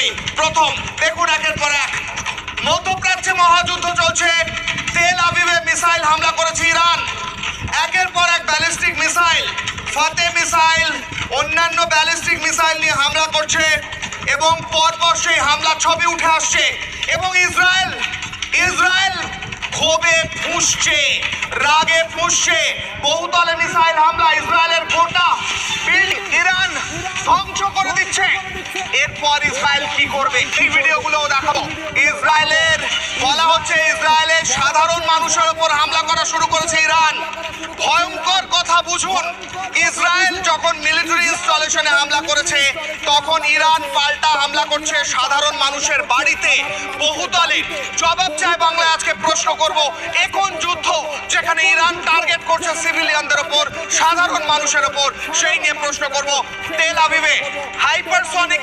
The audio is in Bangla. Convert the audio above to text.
হবে। প্রথম দেখুন, একের পর এক মধ্যপ্রাচ্যে মহাযুদ্ধ চলছে। তেল আবিবে মিসাইল হামলা করেছে ইরান। একের পর এক ব্যালিস্টিক মিসাইল, ফাতে মিসাইল, অন্যান্য ব্যালিস্টিক মিসাইল নিয়ে হামলা করছে এবং পরপর সেই হামলার ছবি উঠে আসছে। এবং ইসরায়েল ক্ষোভে ফুঁসছে, রাগে ফুঁসছে। বহুতলে মিসাইল হামলা, ইসরায়েলের গোটা বিল্ডিং ইরান ধ্বংস করে দিচ্ছে। এরপর ইসরায়েল কি করবে এই ভিডিওগুলো দেখাবো। বলা হচ্ছে ইসরায়েলের সাধারণ মানুষের উপর হামলা করা শুরু করেছে ইরান। ভয়ঙ্কর কথা বুঝুন, ইসরায়েল যখন মিলিটারি ইনস্টলেশনে হামলা করেছে তখন ইরান পাল্টা হামলা করছে সাধারণ মানুষের বাড়িতে, বহুতলে। জবাব চাই বাংলায় আজকে প্রশ্ন করব, এখন যুদ্ধ যেখানে ইরান টার্গেট করছে সিভিলিয়ানদের উপর, সাধারণ মানুষের উপর, সেই নিয়ে প্রশ্ন করব। তেল আবিবে হাইপারসনিক